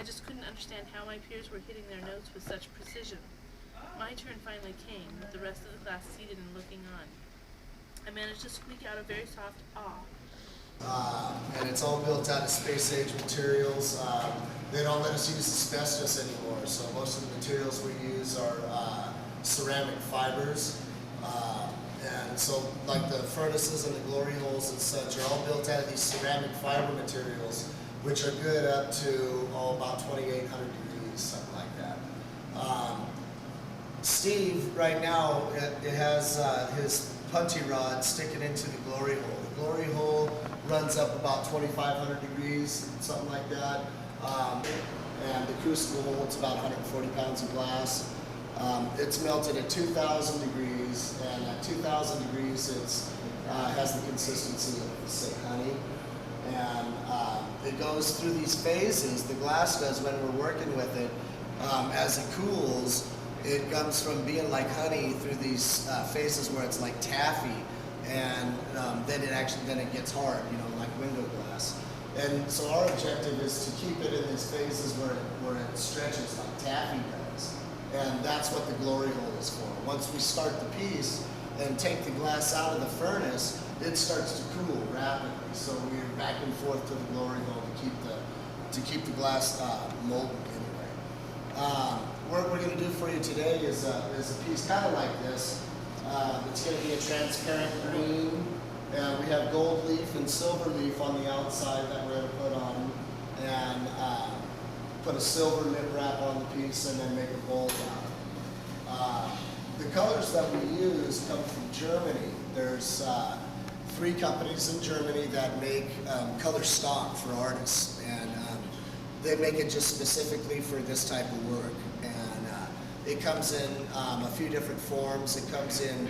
just couldn't understand how my peers were hitting their notes with such precision. My turn finally came, with the rest of the class seated and looking on. I managed to squeak out a very soft "ah." And it's all built out of space-age materials. They don't let us use asbestos anymore, so most of the materials we use are ceramic fibers. And so like the furnaces and the glory holes and such are all built out of these ceramic fiber materials, which are good up to about 2,800 degrees, something like that. Steve, right now, it has his puntey rod sticking into the glory hole. The glory hole runs up about 2,500 degrees, something like that. And the crucible holds about 140 pounds of glass. It's melted at 2,000 degrees, and at 2,000 degrees it has the consistency of, say, honey. And it goes through these phases, the glass does when we're working with it. As it cools, it comes from being like honey through these phases where it's like taffy, and then it gets hard, you know, like window glass. And so our objective is to keep it in these phases where it stretches like taffy does. And that's what the glory hole is for. Once we start the piece and take the glass out of the furnace, it starts to cool rapidly. So we're back and forth to the glory hole to keep the glass molten anyway. What we're going to do for you today is a piece kind of like this. It's going to be a transparent green. And we have gold leaf and silver leaf on the outside that we're going to put on, and put a silver lip wrap on the piece, and then make a bowl out of it. The colors that we use come from Germany. There's 3 companies in Germany that make color stock for artists, and they make it just specifically for this type of work. And it comes in a few different forms. It comes in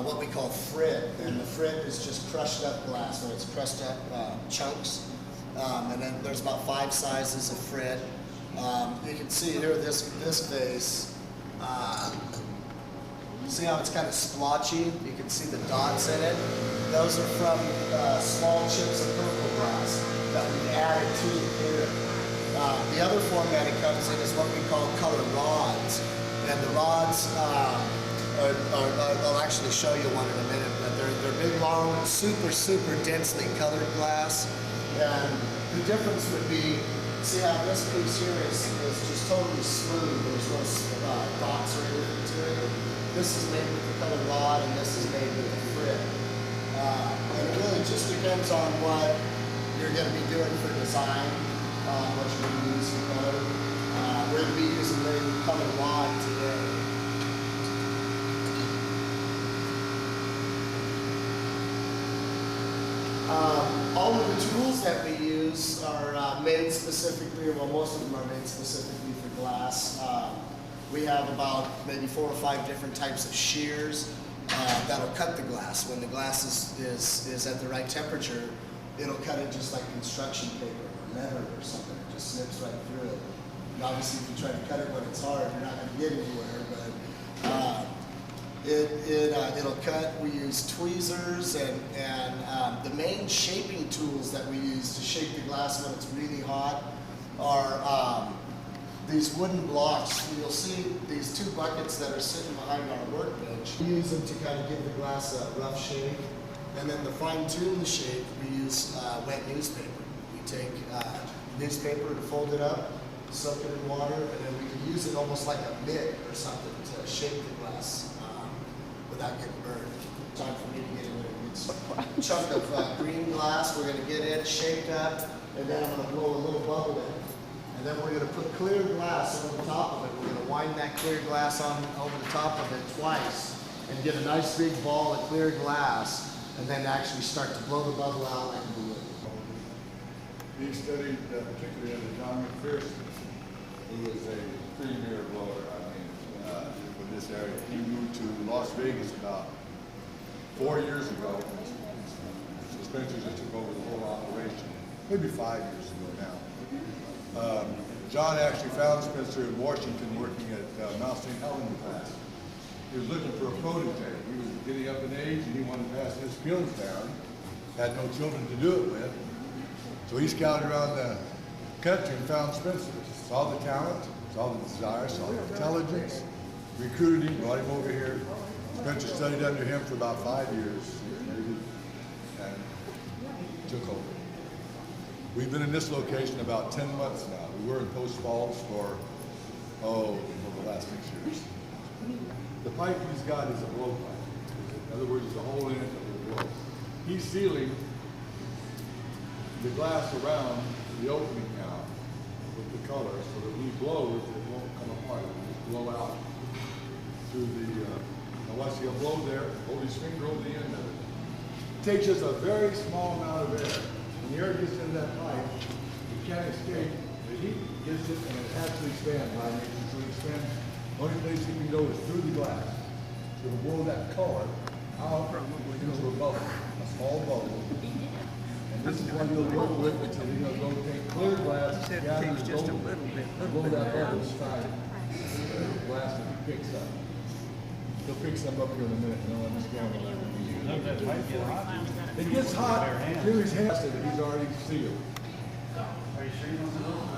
what we call frit, and the frit is just crushed up glass, so it's crushed up chunks. And then there's about 5 sizes of frit. You can see here this vase. See how it's kind of splotchy? You can see the dots in it. Those are from small chips of purple glass that we've added to the clear. The other form that it comes in is what we call color rods. And the rods, I'll actually show you one in a minute, but they're big, long, super densely colored glass. And the difference would be, see how this piece here is just totally smooth. There's no dots or anything to it. This is made with the color rod, and this is made with the frit. And it really just depends on what you're going to be doing for design, what you're going to use for color. We're going to be using the color rod today. All of the tools that we use are made specifically, well, most of them are made specifically for glass. We have about maybe 4 or 5 different types of shears that'll cut the glass. When the glass is at the right temperature, it'll cut it just like construction paper or leather or something. It just snips right through it. And obviously, if you try to cut it when it's hard, you're not going to get anywhere. But it'll cut. We use tweezers and the main shaping tools that we use to shape the glass when it's really hot are these wooden blocks. You'll see these 2 buckets that are sitting behind our workbench. We use them to kind of give the glass a rough shape. And then to fine-tune the shape, we use wet newspaper. We take newspaper and fold it up, soak it in water, and then we can use it almost like a mitt or something to shape the glass without getting burned. Time for me to get in there. It's a chunk of green glass. We're going to get it shaped up, and then I'm going to blow a little bubble in. And then we're going to put clear glass over the top of it. We're going to wind that clear glass on over the top of it twice and get a nice big ball of clear glass, and then actually start to blow the bubble out like glue. He studied particularly under John McPherson, who was a premier blower, for this area. He moved to Las Vegas about 4 years ago. Spencer just took over the whole operation, maybe 5 years ago now. John actually found Spencer in Washington working at Mount St. Helens. He was looking for a protege. He was getting up in age and he wanted to pass his skills down. Had no children to do it with. So he scouted around the country and found Spencer. Saw the talent, saw the desire, saw the intelligence, recruited him, brought him over here. Spencer studied under him for about 5 years, and took over. We've been in this location about 10 months now. We were in Post Falls for the last 6 years. The pipe he's got is a blow pipe. In other words, it's a hole in it that will blow. He's sealing the glass around the opening now with the color, so that when he blows, it won't come apart. It will just blow out through the, now watch, he'll blow there, hold his finger over the end of it. It takes just a very small amount of air. When the air gets into that pipe, it can't escape. The heat gets it and it has to expand by nature. So it expands, only place it can go is through the glass. So it'll blow that color out into a bubble, a small bubble. And this is what he'll work with until he'll go take clear glass, gather the gold, blow that bubble inside the glass that he picks up. He'll pick some up here in a minute and I'll understand what that means. It gets hot through his hand that he's already sealed.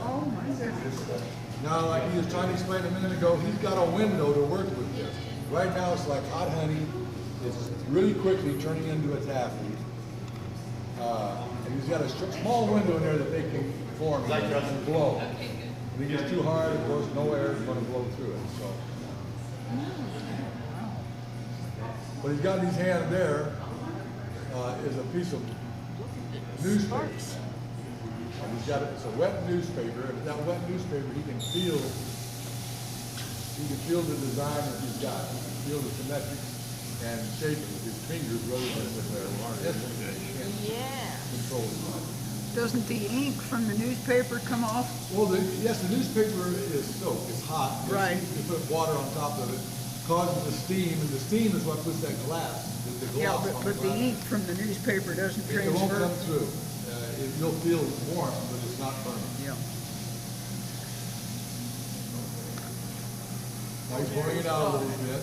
Oh my goodness. Now, like he was trying to explain a minute ago, he's got a window to work with this. Right now, it's like hot honey. It's really quickly turning into a taffy. And he's got a small window in there that they can form and blow. If he gets too hard, of course, no air is going to blow through it. So, what he's got in his hand there is a piece of newspaper. And he's got it's a wet newspaper, and that wet newspaper he can feel the design that he's got. He can feel the symmetrics and shape it with his fingers rather than with their instruments. He can't control it. Doesn't the ink from the newspaper come off? Well, yes, the newspaper is soaked. It's hot. Right. You put water on top of it, causes the steam, and the steam is what puts that glass, the Yeah, gloss on but the the glass. ink from the newspaper doesn't It won't transfer. come through. You'll feel warmth, but it's not burning. Yeah. Now he's pouring it out a little bit.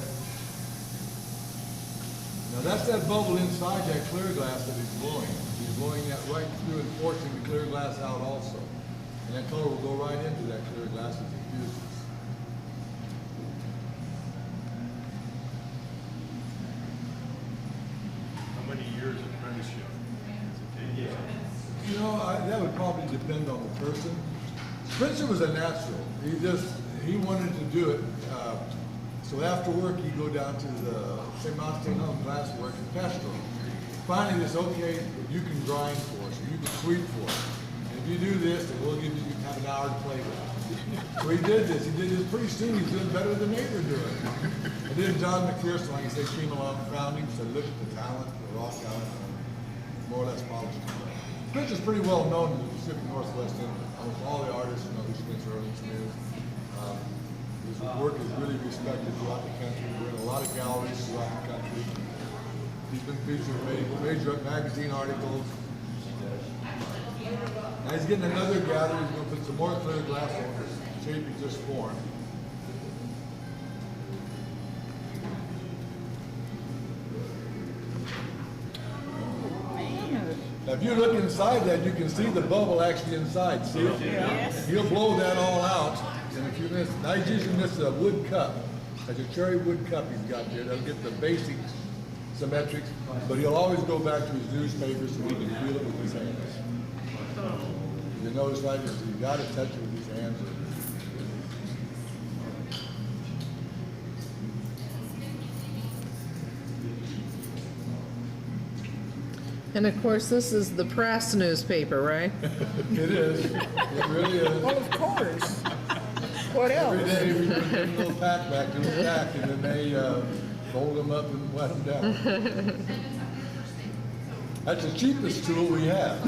Now that's that bubble inside that clear glass that he's blowing. He's blowing that right through and forcing the clear glass out also. And that color will go right into that clear glass as it fuses. How many years apprenticeship? You know, that would probably depend on the person. Spencer was a natural. He wanted to do it. So after work, he'd go down to the St. Martin Home Glass Work in Castro. Finally, this okay, you can grind for us, or you can sweep for us. And if you do this, then we'll give you have an hour to play with. So he did this. He did this pretty soon. He's doing better than they were doing. And then John McPherson, like I said, came along and found him, said, look at the talent, the raw talent, and more or less polished him. Spencer's pretty well known in the Pacific Northwest Inland. Almost all the artists know who Spencer Irvington is. His work is really respected throughout the country. We're in a lot of galleries throughout the country. He's been featured in major magazine articles. Now he's getting another gather. He's going to put some more clear glass on the shape he just formed. Now, if you look inside that, you can see the bubble actually inside. See it? Yes. He'll blow that all out in a few minutes. Now he's using this wood cup. That's a cherry wood cup he's got there. That'll get the basic symmetrics, but he'll always go back to his newspaper so he can feel it with his hands. You notice right here, so you got to touch it with his hands. And of course, this is the press newspaper, right? It is. It really is. Well, of course. What Every else? day we bring a little pack back to the stack, and then they fold them up and wet them down. That's the cheapest tool we have.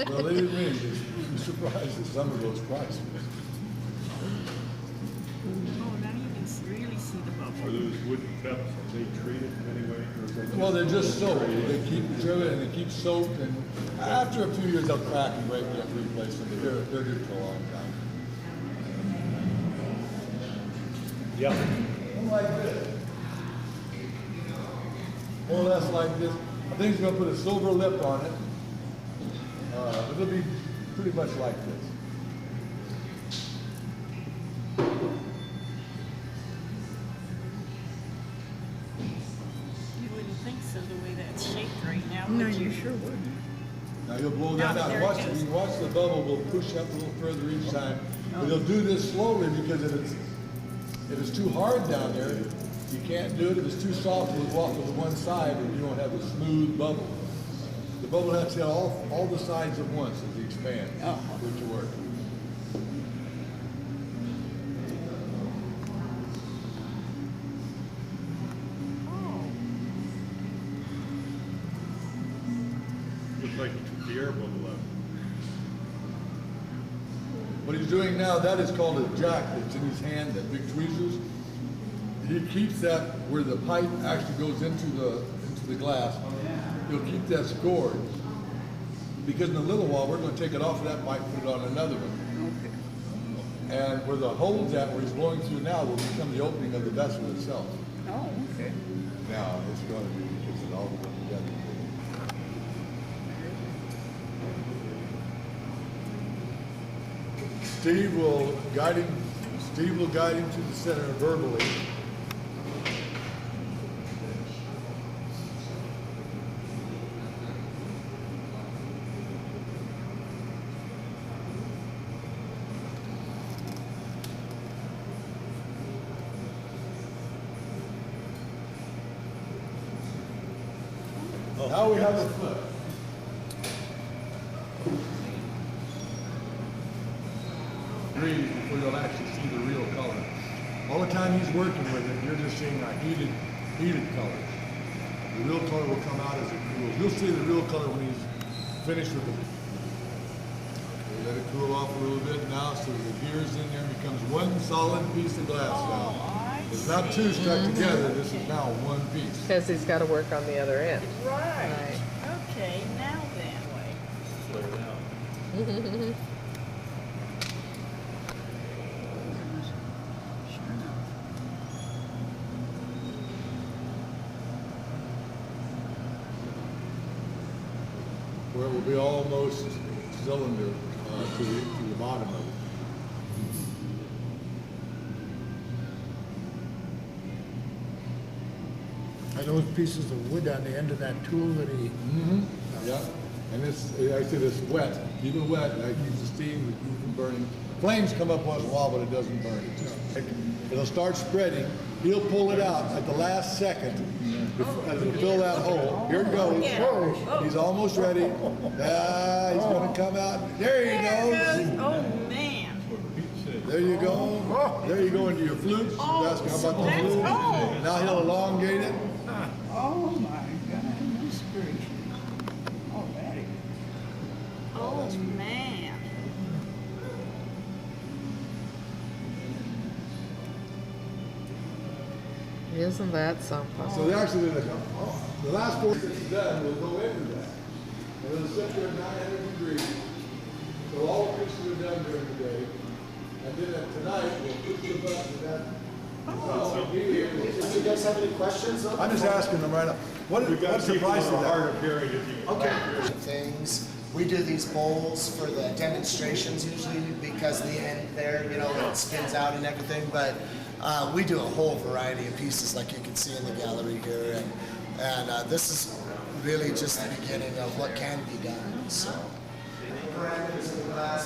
Believe me, you're surprised at some of those prices. Oh, now you can really see the bubble. Are those wooden cups, are they treated in any way? Or is that Well, they're just soaked. They keep drilling and they keep soaked, and after a few years they'll crack and break. You have to replace them. But they're good for a long time. Yeah. One like this. More or less like this. I think he's going to put a silver lip on it. It'll be pretty much like this. You wouldn't think so, the way that's shaped right now. No, would you sure wouldn't. Now he'll blow that Now, out. there Watch, it goes. you watch the bubble will push up a little further each time. But he'll do this slowly because if it's too hard down there, you can't do it. If it's too soft, it'll go off to the one side and you don't have a smooth bubble. The bubble has to hit all the sides at once as you expand for it to work. Looks like he took the air bubble out. What he's doing now, that is called a jack that's in his hand, that big tweezers. He keeps that where the pipe actually goes into the glass. He'll keep that scored. Because in a little while, we're going to take it off of that pipe and put it on another one. And where the hole's at, where he's blowing through now, will become the opening of the vessel itself. Oh, okay. Now, it's going to be because it all goes together. Steve will guide him to the center verbally. Now we have a flip. Green before you'll actually see the real color. All the time he's working with it, you're just seeing a heated color. The real color will come out as it cools. You'll see the real color when he's finished with it. Okay, let it cool off a little bit now so the gears in there becomes one solid piece of glass now. It's not two stuck together, this is now one piece. Because he's got to work on the other end. Right. Okay, now then. Flare it out. Sure enough. Where it will be almost cylinder to the bottom of it. Are those pieces of wood on the end of that tool that he? Yeah, and it's, I said it's wet, keep it wet, I use the steam to keep from burning. Flames come up once in a while, but it doesn't burn. It just, it'll start spreading. He'll pull it out at the last second as it'll fill that hole. Here it goes. Whoa, he's almost ready. Ah, he's gonna come out. There he goes. Oh, man. There you go. There you go into your flute. That's how about the that's flute. all. Now he'll elongate it. Oh, my goodness gracious. Oh, Daddy. Oh, man. Isn't that something? So actually, the last 4 that's done will go into that. And it'll sit there at 900 degrees. So all the pictures are done during the day. And then tonight, we'll push the button to that. Do you guys have any questions? I'm just asking them right now. We've got What's the people price that of are hard that? of hearing if you. Okay. We do these bowls for the demonstrations usually because the end there, you know, it spins out and everything. But we do a whole variety of pieces, like you can see in the gallery here, and this is really just the beginning of what can be done. So. Parameters of the glass